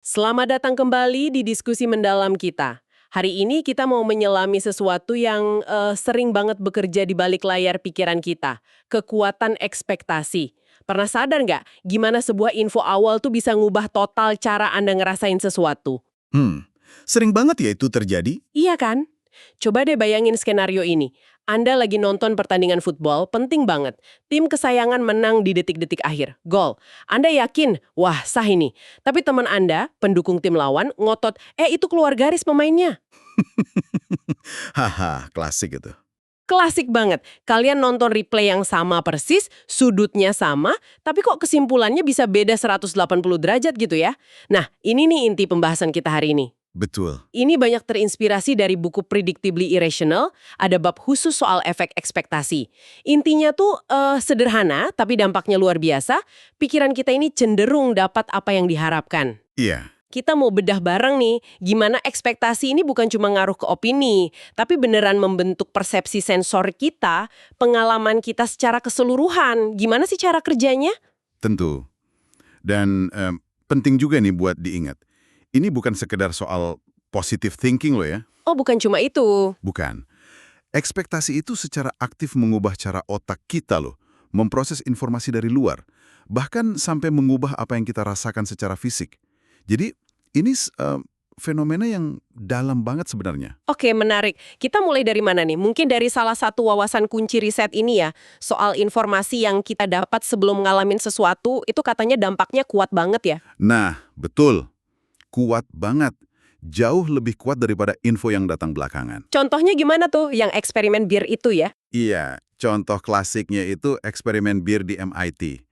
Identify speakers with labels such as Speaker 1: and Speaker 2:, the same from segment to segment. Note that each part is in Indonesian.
Speaker 1: Selamat datang kembali di diskusi mendalam kita. Hari ini kita mau menyelami sesuatu yang sering banget bekerja di balik layar pikiran kita. Kekuatan ekspektasi. Pernah sadar nggak gimana sebuah info awal tuh bisa ngubah total cara Anda ngerasain sesuatu?
Speaker 2: Sering banget ya itu terjadi?
Speaker 1: Iya kan? Coba deh bayangin skenario ini. Anda lagi nonton pertandingan football, penting banget. Tim kesayangan menang di detik-detik akhir. Gol. Anda yakin, wah sah ini. Tapi teman Anda, pendukung tim lawan, ngotot, itu keluar garis pemainnya.
Speaker 2: Haha, klasik itu.
Speaker 1: Klasik banget. Kalian nonton replay yang sama persis, sudutnya sama, tapi kok kesimpulannya bisa beda 180 derajat gitu ya. Nah, ini nih inti pembahasan kita hari ini.
Speaker 2: Betul.
Speaker 1: Ini banyak terinspirasi dari buku Predictably Irrational, ada bab khusus soal efek ekspektasi. Intinya tuh sederhana, tapi dampaknya luar biasa. Pikiran kita ini cenderung dapat apa yang diharapkan.
Speaker 2: Iya,
Speaker 1: Kita mau bedah bareng nih, gimana ekspektasi ini bukan cuma ngaruh ke opini, tapi beneran membentuk persepsi sensor kita, pengalaman kita secara keseluruhan. Gimana sih cara kerjanya?
Speaker 2: tentu. Dan penting juga nih buat diingat. Ini bukan sekedar soal positive thinking loh ya.
Speaker 1: Oh, bukan cuma itu.
Speaker 2: Bukan. Ekspektasi itu secara aktif mengubah cara otak kita loh. Memproses informasi dari luar. Bahkan sampai mengubah apa yang kita rasakan secara fisik. Jadi ini fenomena yang dalam banget sebenarnya.
Speaker 1: Oke, menarik. Kita mulai dari mana nih? Mungkin dari salah satu wawasan kunci riset ini ya, soal informasi yang kita dapat sebelum ngalamin sesuatu, itu katanya dampaknya kuat banget ya.
Speaker 2: Nah, betul. Kuat banget. Jauh lebih kuat daripada info yang datang belakangan.
Speaker 1: Contohnya gimana tuh yang eksperimen bir itu ya?
Speaker 2: Iya, contoh klasiknya itu eksperimen bir di MIT.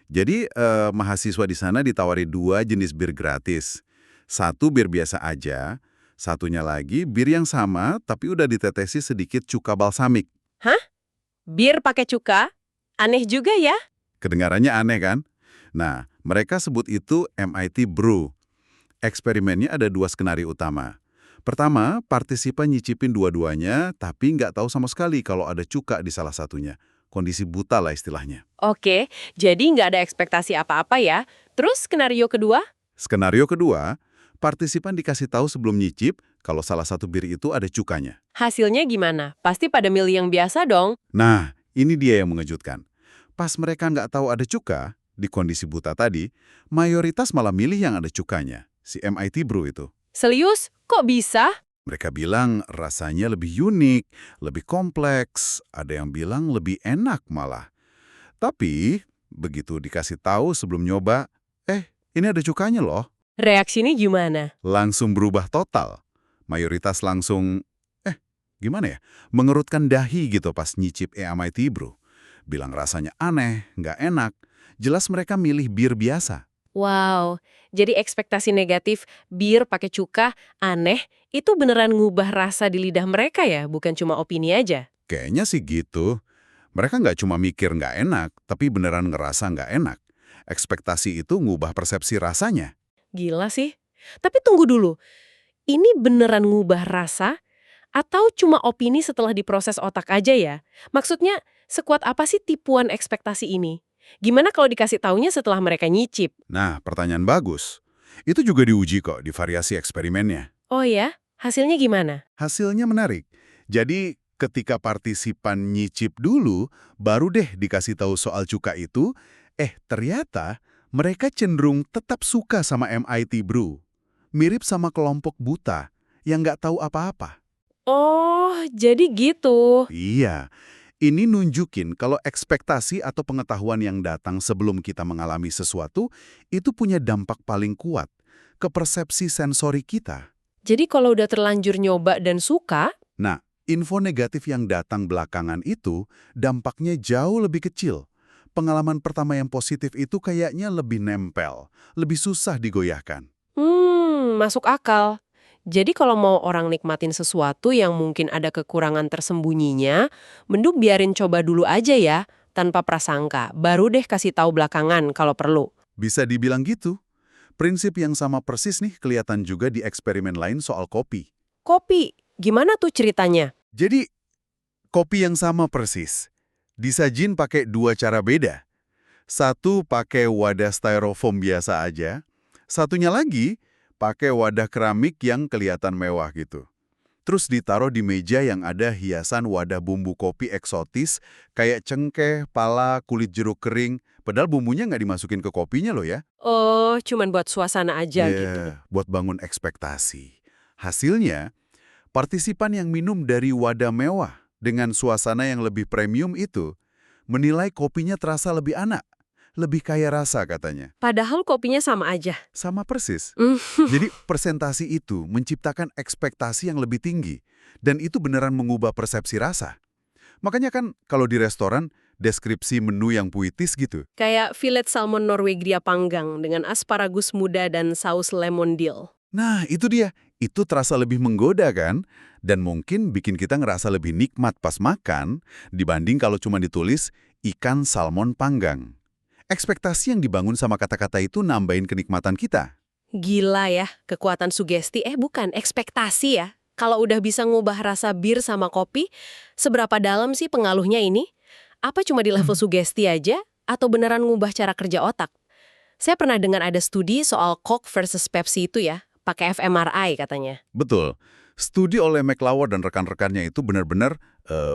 Speaker 2: Jadi, mahasiswa di sana ditawari 2 jenis bir gratis. Satu bir biasa aja, satunya lagi bir yang sama tapi udah ditetesi sedikit cuka balsamik.
Speaker 1: Hah? Bir pakai cuka? Aneh juga ya.
Speaker 2: Kedengarannya aneh kan? Nah, mereka sebut itu MIT Brew. Eksperimennya ada 2 skenario utama. Pertama, partisipan nyicipin dua-duanya, tapi nggak tahu sama sekali kalau ada cuka di salah satunya. Kondisi buta lah istilahnya.
Speaker 1: Oke, jadi nggak ada ekspektasi apa-apa ya. Terus skenario kedua?
Speaker 2: Skenario kedua, partisipan dikasih tahu sebelum nyicip kalau salah satu bir itu ada cukanya.
Speaker 1: Hasilnya gimana? Pasti pada milih yang biasa dong.
Speaker 2: Nah, ini dia yang mengejutkan. Pas mereka nggak tahu ada cuka, di kondisi buta tadi, mayoritas malah milih yang ada cukanya, si MIT Brew itu.
Speaker 1: Serius? Kok bisa?
Speaker 2: Mereka bilang rasanya lebih unik, lebih kompleks, ada yang bilang lebih enak malah. Tapi, begitu dikasih tahu sebelum nyoba, ini ada cukanya loh.
Speaker 1: Reaksinya gimana?
Speaker 2: Langsung berubah total. Mayoritas langsung, gimana ya, mengerutkan dahi gitu pas nyicip MIT Brew. Bilang rasanya aneh, nggak enak. Jelas mereka milih bir biasa.
Speaker 1: Wow, jadi ekspektasi negatif bir pakai cuka aneh itu beneran ngubah rasa di lidah mereka ya, bukan cuma opini aja.
Speaker 2: Kayaknya sih gitu. Mereka nggak cuma mikir nggak enak, tapi beneran ngerasa nggak enak. Ekspektasi itu ngubah persepsi rasanya.
Speaker 1: Gila sih. Tapi tunggu dulu, ini beneran ngubah rasa atau cuma opini setelah diproses otak aja ya? Maksudnya, sekuat apa sih tipuan ekspektasi ini? Gimana kalau dikasih taunya setelah mereka nyicip?
Speaker 2: Nah, pertanyaan bagus. Itu juga diuji kok di variasi eksperimennya.
Speaker 1: Oh ya, hasilnya gimana?
Speaker 2: Hasilnya menarik. Jadi, ketika partisipan nyicip dulu, baru deh dikasih tahu soal cuka itu, ternyata mereka cenderung tetap suka sama MIT Brew. Mirip sama kelompok buta yang nggak tahu apa-apa.
Speaker 1: Oh, jadi gitu.
Speaker 2: Iya, ini nunjukin kalau ekspektasi atau pengetahuan yang datang sebelum kita mengalami sesuatu itu punya dampak paling kuat ke persepsi sensori kita.
Speaker 1: Jadi kalau udah terlanjur nyoba dan suka,
Speaker 2: Nah, info negatif yang datang belakangan itu dampaknya jauh lebih kecil. Pengalaman pertama yang positif itu kayaknya lebih nempel, lebih susah digoyahkan.
Speaker 1: masuk akal. Jadi kalau mau orang nikmatin sesuatu yang mungkin ada kekurangan tersembunyinya, mending biarin coba dulu aja ya, tanpa prasangka. Baru deh kasih tahu belakangan kalau perlu.
Speaker 2: Bisa dibilang gitu. Prinsip yang sama persis nih kelihatan juga di eksperimen lain soal kopi.
Speaker 1: Kopi, gimana tuh ceritanya?
Speaker 2: Jadi, kopi yang sama persis. Disajin pakai 2 cara beda. Satu pakai wadah styrofoam biasa aja, satunya lagi pakai wadah keramik yang kelihatan mewah gitu. Terus ditaruh di meja yang ada hiasan wadah bumbu kopi eksotis, kayak cengkeh, pala, kulit jeruk kering, padahal bumbunya nggak dimasukin ke kopinya loh ya.
Speaker 1: Oh, cuman buat suasana aja gitu.
Speaker 2: Buat bangun ekspektasi. Hasilnya, partisipan yang minum dari wadah mewah dengan suasana yang lebih premium itu menilai kopinya terasa lebih anak, lebih kaya rasa katanya.
Speaker 1: Padahal kopinya sama aja.
Speaker 2: Sama persis.
Speaker 1: Hmm.
Speaker 2: Jadi presentasi itu menciptakan ekspektasi yang lebih tinggi dan itu beneran mengubah persepsi rasa. Makanya kan kalau di restoran, deskripsi menu yang puitis gitu.
Speaker 1: Kayak filet salmon Norwegia panggang dengan asparagus muda dan saus lemon dill.
Speaker 2: Nah, itu dia. Itu terasa lebih menggoda kan? Dan mungkin bikin kita ngerasa lebih nikmat pas makan dibanding kalau cuma ditulis ikan salmon panggang. Ekspektasi yang dibangun sama kata-kata itu nambahin kenikmatan kita.
Speaker 1: Gila ya, kekuatan sugesti. Bukan, ekspektasi ya. Kalau udah bisa ngubah rasa bir sama kopi, seberapa dalam sih pengaruhnya ini? Apa cuma di level sugesti aja? Atau beneran ngubah cara kerja otak? Saya pernah dengar ada studi soal Coke versus Pepsi itu ya, pakai fMRI katanya.
Speaker 2: Betul. Studi oleh McLauer dan rekan-rekannya itu benar-benar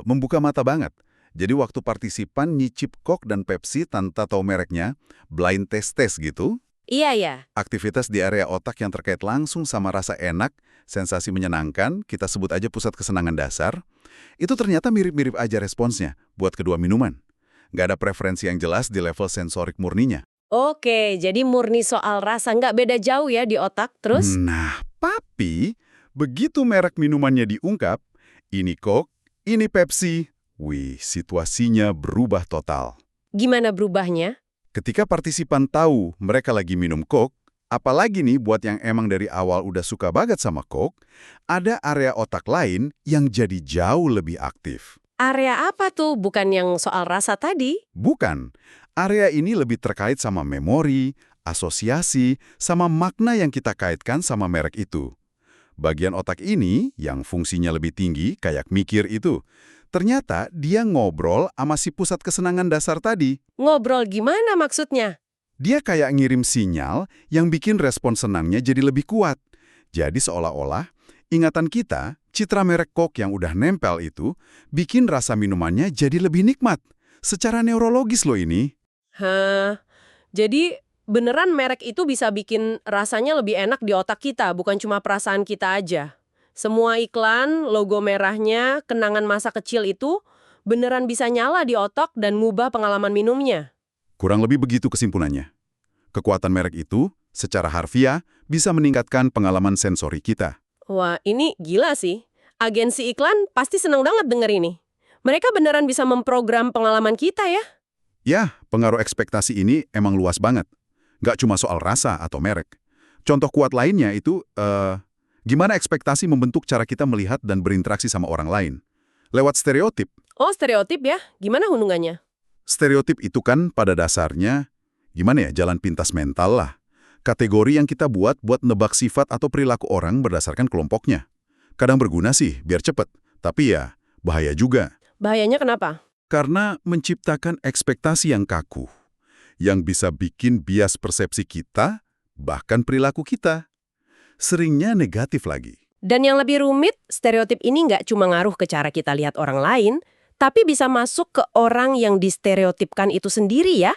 Speaker 2: membuka mata banget. Jadi waktu partisipan nyicip Coke dan Pepsi tanpa tahu mereknya, blind test gitu,
Speaker 1: Iya ya.
Speaker 2: aktivitas di area otak yang terkait langsung sama rasa enak, sensasi menyenangkan, kita sebut aja pusat kesenangan dasar, itu ternyata mirip-mirip aja responsnya buat kedua minuman. Nggak ada preferensi yang jelas di level sensorik murninya.
Speaker 1: Oke, jadi murni soal rasa nggak beda jauh ya di otak. Terus?
Speaker 2: Nah, tapi begitu merek minumannya diungkap, ini Coke, ini Pepsi, wih, situasinya berubah total.
Speaker 1: Gimana berubahnya?
Speaker 2: Ketika partisipan tahu mereka lagi minum Coke, apalagi nih buat yang emang dari awal udah suka banget sama Coke, ada area otak lain yang jadi jauh lebih aktif.
Speaker 1: Area apa tuh? Bukan yang soal rasa tadi?
Speaker 2: Bukan, area ini lebih terkait sama memori, asosiasi, sama makna yang kita kaitkan sama merek itu. Bagian otak ini, yang fungsinya lebih tinggi, kayak mikir itu, ternyata dia ngobrol sama si pusat kesenangan dasar tadi.
Speaker 1: Ngobrol gimana maksudnya?
Speaker 2: Dia kayak ngirim sinyal yang bikin respon senangnya jadi lebih kuat. Jadi seolah-olah, ingatan kita, citra merek Coke yang udah nempel itu, bikin rasa minumannya jadi lebih nikmat. Secara neurologis loh ini.
Speaker 1: Hah, jadi beneran merek itu bisa bikin rasanya lebih enak di otak kita, bukan cuma perasaan kita aja. Semua iklan, logo merahnya, kenangan masa kecil itu beneran bisa nyala di otak dan ngubah pengalaman minumnya.
Speaker 2: Kurang lebih begitu kesimpulannya. Kekuatan merek itu, secara harfiah, bisa meningkatkan pengalaman sensori kita.
Speaker 1: Wah, ini gila sih. Agensi iklan pasti seneng banget denger ini. Mereka beneran bisa memprogram pengalaman kita ya?
Speaker 2: Ya, pengaruh ekspektasi ini emang luas banget. Nggak cuma soal rasa atau merek. Contoh kuat lainnya itu, gimana ekspektasi membentuk cara kita melihat dan berinteraksi sama orang lain. Lewat stereotip.
Speaker 1: Oh, stereotip ya? Gimana hubungannya?
Speaker 2: Stereotip itu kan pada dasarnya, gimana ya, jalan pintas mental lah. Kategori yang kita buat nebak sifat atau perilaku orang berdasarkan kelompoknya. Kadang berguna sih, biar cepet. Tapi ya, bahaya juga.
Speaker 1: Bahayanya kenapa?
Speaker 2: Karena menciptakan ekspektasi yang kaku. Yang bisa bikin bias persepsi kita, bahkan perilaku kita. Seringnya negatif lagi.
Speaker 1: Dan yang lebih rumit, stereotip ini nggak cuma ngaruh ke cara kita lihat orang lain, tapi bisa masuk ke orang yang distereotipkan itu sendiri ya.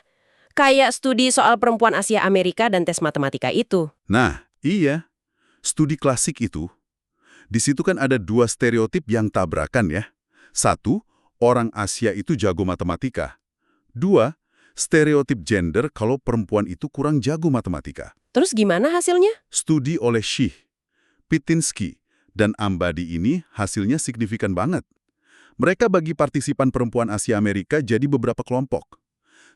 Speaker 1: Kayak studi soal perempuan Asia Amerika dan tes matematika itu.
Speaker 2: Nah, iya. Studi klasik itu. Di situ kan ada dua stereotip yang tabrakan ya. Satu, orang Asia itu jago matematika. Dua, stereotip gender kalau perempuan itu kurang jago matematika.
Speaker 1: Terus gimana hasilnya?
Speaker 2: Studi oleh Shih, Pitinsky, dan Ambadi ini hasilnya signifikan banget. Mereka bagi partisipan perempuan Asia Amerika jadi beberapa kelompok.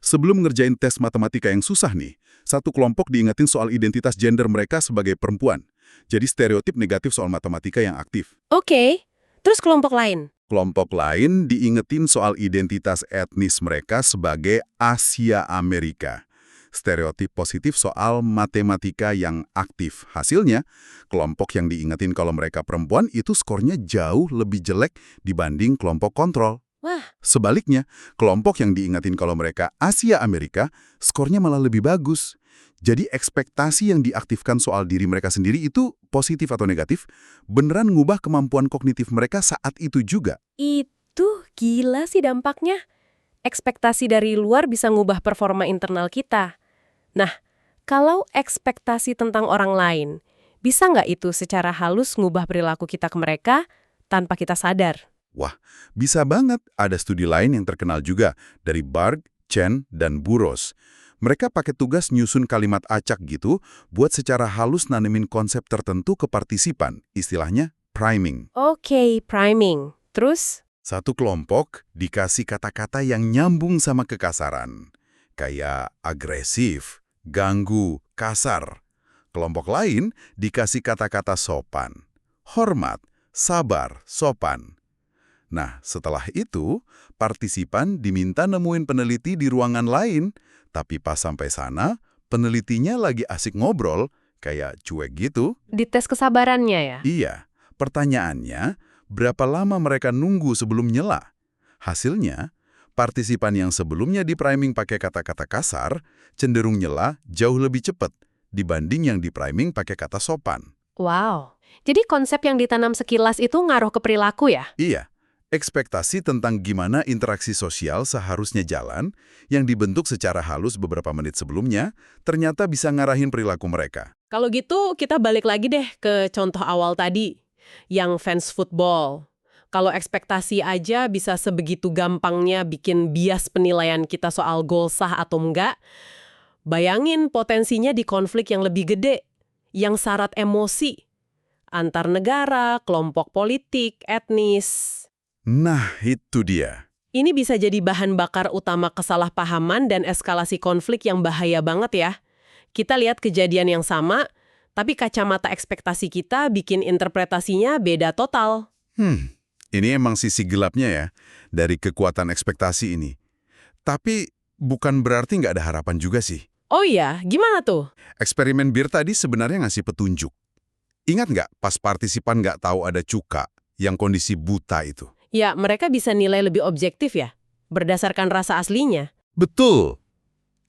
Speaker 2: Sebelum ngerjain tes matematika yang susah nih, satu kelompok diingetin soal identitas gender mereka sebagai perempuan. Jadi stereotip negatif soal matematika yang aktif.
Speaker 1: Oke, terus kelompok lain?
Speaker 2: Kelompok lain diingetin soal identitas etnis mereka sebagai Asia Amerika. Stereotip positif soal matematika yang aktif. Hasilnya, kelompok yang diingetin kalau mereka perempuan itu skornya jauh lebih jelek dibanding kelompok kontrol.
Speaker 1: Wah,
Speaker 2: Sebaliknya, kelompok yang diingetin kalau mereka Asia Amerika, skornya malah lebih bagus. Jadi ekspektasi yang diaktifkan soal diri mereka sendiri itu positif atau negatif, beneran ngubah kemampuan kognitif mereka saat itu juga.
Speaker 3: Itu gila sih dampaknya. Ekspektasi dari luar bisa ngubah performa internal kita. Nah, kalau ekspektasi tentang orang lain, bisa nggak itu secara halus ngubah perilaku kita ke mereka tanpa kita sadar?
Speaker 2: Wah, bisa banget. Ada studi lain yang terkenal juga dari Barg, Chen, dan Burrows. Mereka pakai tugas nyusun kalimat acak gitu buat secara halus nanemin konsep tertentu ke partisipan, istilahnya priming.
Speaker 3: Oke, priming. Terus?
Speaker 2: Satu kelompok dikasih kata-kata yang nyambung sama kekasaran, kayak agresif, ganggu, kasar. Kelompok lain dikasih kata-kata sopan, hormat, sabar, sopan. Nah, setelah itu, partisipan diminta nemuin peneliti di ruangan lain, tapi pas sampai sana, penelitinya lagi asik ngobrol, kayak cuek gitu.
Speaker 3: Dites kesabarannya ya?
Speaker 2: Iya, pertanyaannya, berapa lama mereka nunggu sebelum nyela? Hasilnya, partisipan yang sebelumnya di-priming pakai kata-kata kasar, cenderung nyela jauh lebih cepat dibanding yang di-priming pakai kata sopan.
Speaker 3: Wow. Jadi konsep yang ditanam sekilas itu ngaruh ke perilaku ya?
Speaker 2: Iya. Ekspektasi tentang gimana interaksi sosial seharusnya jalan, yang dibentuk secara halus beberapa menit sebelumnya, ternyata bisa ngarahin perilaku mereka.
Speaker 1: Kalau gitu, kita balik lagi deh ke contoh awal tadi, yang fans football. Kalau ekspektasi aja bisa sebegitu gampangnya bikin bias penilaian kita soal gol sah atau enggak, bayangin potensinya di konflik yang lebih gede, yang syarat emosi, antar negara, kelompok politik, etnis.
Speaker 2: Nah, itu dia.
Speaker 1: Ini bisa jadi bahan bakar utama kesalahpahaman dan eskalasi konflik yang bahaya banget ya. Kita lihat kejadian yang sama, tapi kacamata ekspektasi kita bikin interpretasinya beda total.
Speaker 2: Ini emang sisi gelapnya ya, dari kekuatan ekspektasi ini. Tapi bukan berarti nggak ada harapan juga sih.
Speaker 1: Oh iya, gimana tuh?
Speaker 2: Eksperimen bir tadi sebenarnya ngasih petunjuk. Ingat nggak pas partisipan nggak tahu ada cuka yang kondisi buta itu?
Speaker 1: Ya, mereka bisa nilai lebih objektif ya, berdasarkan rasa aslinya.
Speaker 2: Betul.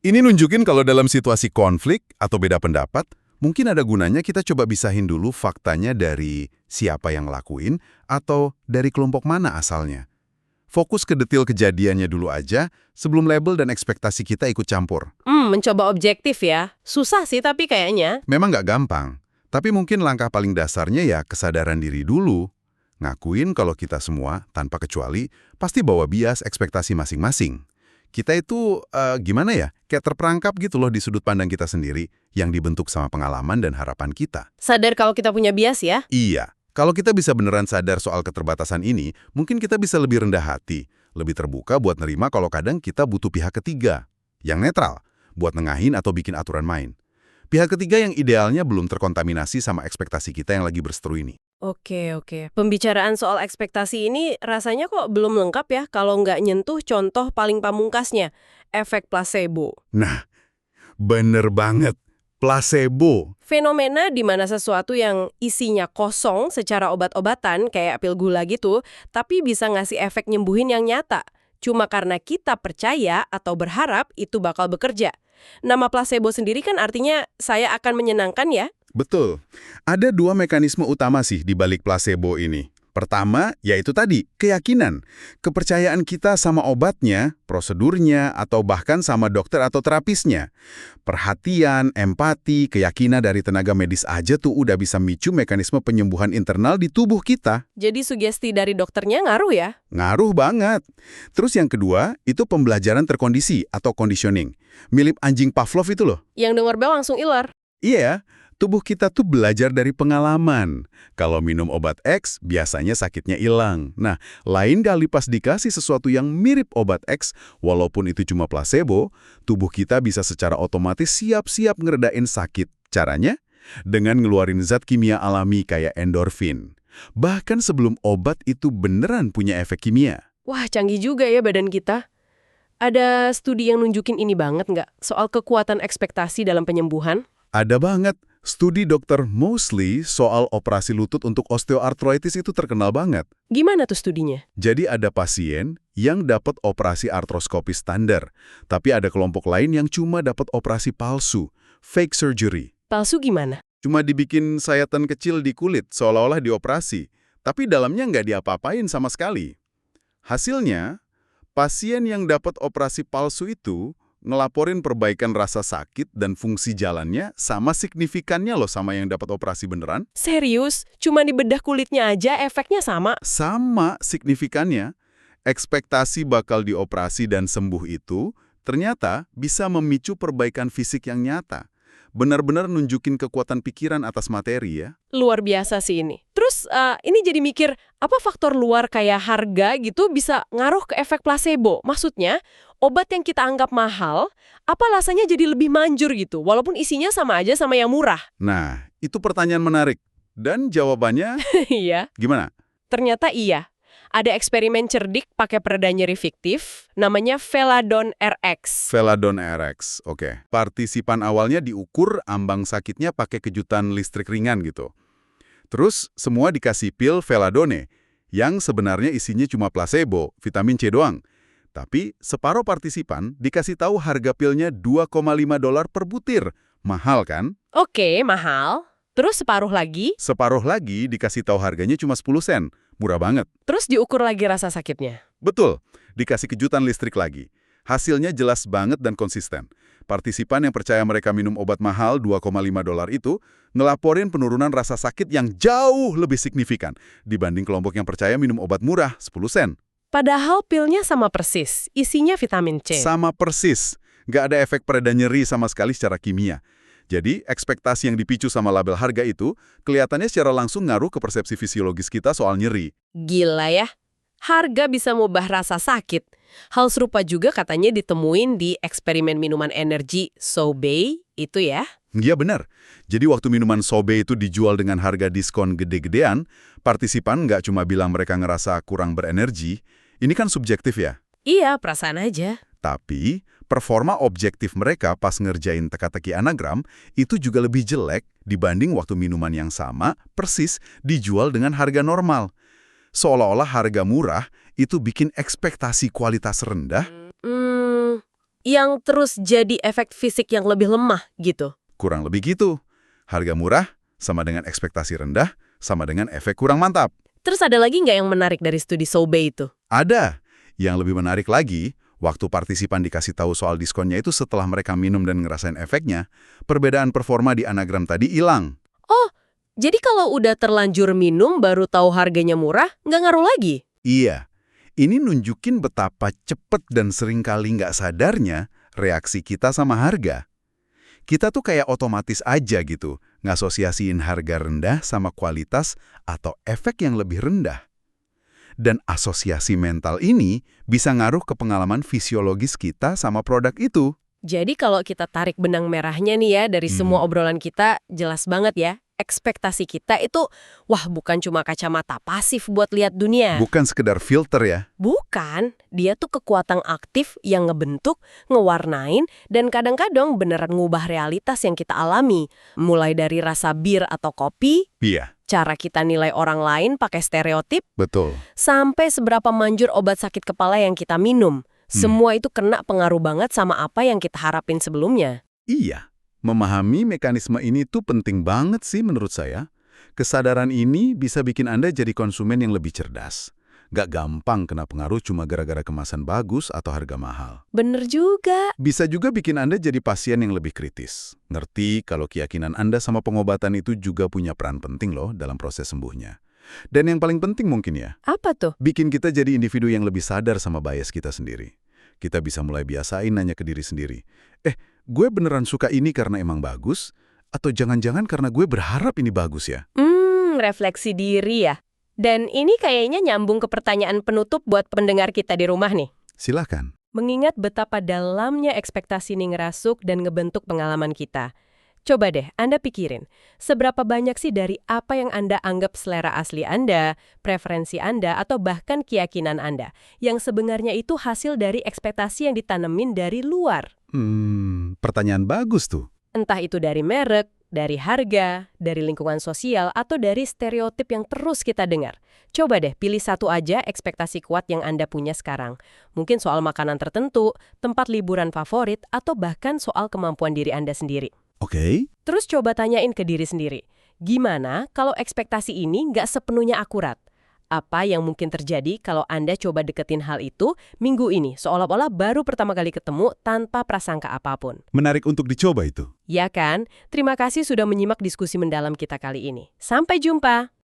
Speaker 2: Ini nunjukin kalau dalam situasi konflik atau beda pendapat, mungkin ada gunanya kita coba bisahin dulu faktanya dari siapa yang lakuin atau dari kelompok mana asalnya. Fokus ke detail kejadiannya dulu aja sebelum label dan ekspektasi kita ikut campur.
Speaker 1: Mencoba objektif ya. Susah sih tapi kayaknya.
Speaker 2: Memang nggak gampang, tapi mungkin langkah paling dasarnya ya kesadaran diri dulu. Ngakuin kalau kita semua, tanpa kecuali, pasti bawa bias ekspektasi masing-masing. Kita itu, gimana ya, kayak terperangkap gitu loh di sudut pandang kita sendiri, yang dibentuk sama pengalaman dan harapan kita.
Speaker 1: Sadar kalau kita punya bias ya?
Speaker 2: Iya, kalau kita bisa beneran sadar soal keterbatasan ini, mungkin kita bisa lebih rendah hati, lebih terbuka buat nerima kalau kadang kita butuh pihak ketiga, yang netral, buat nengahin atau bikin aturan main. Pihak ketiga yang idealnya belum terkontaminasi sama ekspektasi kita yang lagi berseteru ini.
Speaker 1: Oke. Pembicaraan soal ekspektasi ini rasanya kok belum lengkap ya kalau nggak nyentuh contoh paling pamungkasnya, efek placebo.
Speaker 2: Nah, bener banget. Placebo.
Speaker 1: Fenomena di mana sesuatu yang isinya kosong secara obat-obatan kayak pil gula gitu, tapi bisa ngasih efek nyembuhin yang nyata. Cuma karena kita percaya atau berharap itu bakal bekerja. Nama placebo sendiri kan artinya saya akan menyenangkan ya.
Speaker 2: Betul. Ada dua mekanisme utama sih di balik placebo ini. Pertama, yaitu tadi, keyakinan. Kepercayaan kita sama obatnya, prosedurnya, atau bahkan sama dokter atau terapisnya. Perhatian, empati, keyakinan dari tenaga medis aja tuh udah bisa micu mekanisme penyembuhan internal di tubuh kita.
Speaker 1: Jadi sugesti dari dokternya ngaruh ya?
Speaker 2: Ngaruh banget. Terus yang kedua, itu pembelajaran terkondisi atau conditioning. Mirip anjing Pavlov itu loh.
Speaker 1: Yang denger bel langsung iler.
Speaker 2: Iya, tubuh kita tuh belajar dari pengalaman. Kalau minum obat X, biasanya sakitnya hilang. Nah, lain kali pas dikasih sesuatu yang mirip obat X, walaupun itu cuma placebo, tubuh kita bisa secara otomatis siap-siap ngeredain sakit. Caranya? Dengan ngeluarin zat kimia alami kayak endorfin. Bahkan sebelum obat itu beneran punya efek kimia.
Speaker 1: Wah, canggih juga ya badan kita. Ada studi yang nunjukin ini banget nggak? Soal kekuatan ekspektasi dalam penyembuhan?
Speaker 2: Ada banget. Studi Dr. Mosley soal operasi lutut untuk osteoartritis itu terkenal banget.
Speaker 1: Gimana tuh studinya?
Speaker 2: Jadi ada pasien yang dapat operasi artroskopi standar, tapi ada kelompok lain yang cuma dapat operasi palsu, fake surgery.
Speaker 3: Palsu gimana?
Speaker 2: Cuma dibikin sayatan kecil di kulit seolah-olah dioperasi, tapi dalamnya nggak diapa-apain sama sekali. Hasilnya, pasien yang dapat operasi palsu itu ngelaporin perbaikan rasa sakit dan fungsi jalannya sama signifikannya loh sama yang dapat operasi beneran.
Speaker 3: Serius? Cuma di bedah kulitnya aja efeknya sama?
Speaker 2: Sama signifikannya. Ekspektasi bakal dioperasi dan sembuh itu ternyata bisa memicu perbaikan fisik yang nyata. Benar-benar nunjukin kekuatan pikiran atas materi ya.
Speaker 3: Luar biasa sih ini. Terus ini jadi mikir, apa faktor luar kayak harga gitu bisa ngaruh ke efek placebo? Maksudnya, obat yang kita anggap mahal, apa rasanya jadi lebih manjur gitu, walaupun isinya sama aja sama yang murah?
Speaker 2: Nah, itu pertanyaan menarik. Dan jawabannya
Speaker 3: Iya,
Speaker 2: gimana?
Speaker 3: ternyata iya. Ada eksperimen cerdik pakai pereda nyeri fiktif, namanya Veladon RX.
Speaker 2: Veladon RX, oke. Partisipan awalnya diukur ambang sakitnya pakai kejutan listrik ringan gitu. Terus semua dikasih pil Veladone, yang sebenarnya isinya cuma placebo, vitamin C doang. Tapi separuh partisipan dikasih tahu harga pilnya $2,5 per butir. Mahal kan?
Speaker 3: Oke, mahal. Terus separuh lagi,
Speaker 2: Separuh lagi dikasih tahu harganya cuma 10 sen. Murah banget.
Speaker 3: terus diukur lagi rasa sakitnya.
Speaker 2: Betul, dikasih kejutan listrik lagi. Hasilnya jelas banget dan konsisten. Partisipan yang percaya mereka minum obat mahal $2,5 itu ngelaporin penurunan rasa sakit yang jauh lebih signifikan dibanding kelompok yang percaya minum obat murah 10 sen.
Speaker 3: Padahal pilnya sama persis, isinya vitamin C.
Speaker 2: Sama persis, nggak ada efek pereda nyeri sama sekali secara kimia. Jadi, ekspektasi yang dipicu sama label harga itu kelihatannya secara langsung ngaruh ke persepsi fisiologis kita soal nyeri.
Speaker 3: Gila ya, harga bisa mengubah rasa sakit. Hal serupa juga katanya ditemuin di eksperimen minuman energi Sobe, itu ya.
Speaker 2: Iya benar. Jadi waktu minuman Sobe itu dijual dengan harga diskon gede-gedean, partisipan nggak cuma bilang mereka ngerasa kurang berenergi, ini kan subjektif ya.
Speaker 3: Iya, perasaan aja.
Speaker 2: Tapi, performa objektif mereka pas ngerjain teka-teki anagram itu juga lebih jelek dibanding waktu minuman yang sama, persis, dijual dengan harga normal. Seolah-olah harga murah itu bikin ekspektasi kualitas rendah.
Speaker 3: Yang terus jadi efek fisik yang lebih lemah gitu.
Speaker 2: Kurang lebih gitu. Harga murah sama dengan ekspektasi rendah, sama dengan efek kurang mantap.
Speaker 3: Terus ada lagi nggak yang menarik dari studi Sobe itu?
Speaker 2: Ada. Yang lebih menarik lagi, waktu partisipan dikasih tahu soal diskonnya itu setelah mereka minum dan ngerasain efeknya, perbedaan performa di anagram tadi hilang.
Speaker 3: Oh, jadi kalau udah terlanjur minum baru tahu harganya murah, nggak ngaruh lagi?
Speaker 2: Iya, ini nunjukin betapa cepet dan seringkali nggak sadarnya reaksi kita sama harga. Kita tuh kayak otomatis aja gitu, ngasosiasiin harga rendah sama kualitas atau efek yang lebih rendah. Dan asosiasi mental ini bisa ngaruh ke pengalaman fisiologis kita sama produk itu.
Speaker 3: Jadi kalau kita tarik benang merahnya nih ya dari semua obrolan kita, jelas banget ya, ekspektasi kita itu, wah bukan cuma kacamata pasif buat lihat dunia.
Speaker 2: Bukan sekedar filter ya.
Speaker 3: Bukan, dia tuh kekuatan aktif yang ngebentuk, ngewarnain, dan kadang-kadang beneran ngubah realitas yang kita alami. Mulai dari rasa bir atau kopi,
Speaker 2: Iya,
Speaker 3: cara kita nilai orang lain pakai stereotip,
Speaker 2: betul.
Speaker 3: sampai seberapa manjur obat sakit kepala yang kita minum. Semua itu kena pengaruh banget sama apa yang kita harapin sebelumnya.
Speaker 2: Iya, memahami mekanisme ini tuh penting banget sih menurut saya. Kesadaran ini bisa bikin Anda jadi konsumen yang lebih cerdas. Gak gampang kena pengaruh cuma gara-gara kemasan bagus atau harga mahal.
Speaker 3: Bener juga.
Speaker 2: Bisa juga bikin Anda jadi pasien yang lebih kritis. Ngerti kalau keyakinan Anda sama pengobatan itu juga punya peran penting loh dalam proses sembuhnya. Dan yang paling penting mungkin ya,
Speaker 3: Apa tuh?
Speaker 2: bikin kita jadi individu yang lebih sadar sama bias kita sendiri. Kita bisa mulai biasain nanya ke diri sendiri, gue beneran suka ini karena emang bagus? Atau jangan-jangan karena gue berharap ini bagus ya?
Speaker 3: Refleksi diri ya. Dan ini kayaknya nyambung ke pertanyaan penutup buat pendengar kita di rumah nih.
Speaker 2: Silahkan.
Speaker 3: Mengingat betapa dalamnya ekspektasi ini ngerasuk dan ngebentuk pengalaman kita. Coba deh, Anda pikirin, seberapa banyak sih dari apa yang Anda anggap selera asli Anda, preferensi Anda, atau bahkan keyakinan Anda, yang sebenarnya itu hasil dari ekspektasi yang ditanemin dari luar?
Speaker 2: Pertanyaan bagus tuh.
Speaker 3: Entah itu dari merek, dari harga, dari lingkungan sosial, atau dari stereotip yang terus kita dengar. Coba deh pilih satu aja ekspektasi kuat yang Anda punya sekarang. Mungkin soal makanan tertentu, tempat liburan favorit, atau bahkan soal kemampuan diri Anda sendiri.
Speaker 2: Oke.
Speaker 3: Terus coba tanyain ke diri sendiri, gimana kalau ekspektasi ini nggak sepenuhnya akurat? Apa yang mungkin terjadi kalau Anda coba deketin hal itu minggu ini, seolah-olah baru pertama kali ketemu tanpa prasangka apapun?
Speaker 2: Menarik untuk dicoba itu.
Speaker 3: Ya kan? Terima kasih sudah menyimak diskusi mendalam kita kali ini. Sampai jumpa!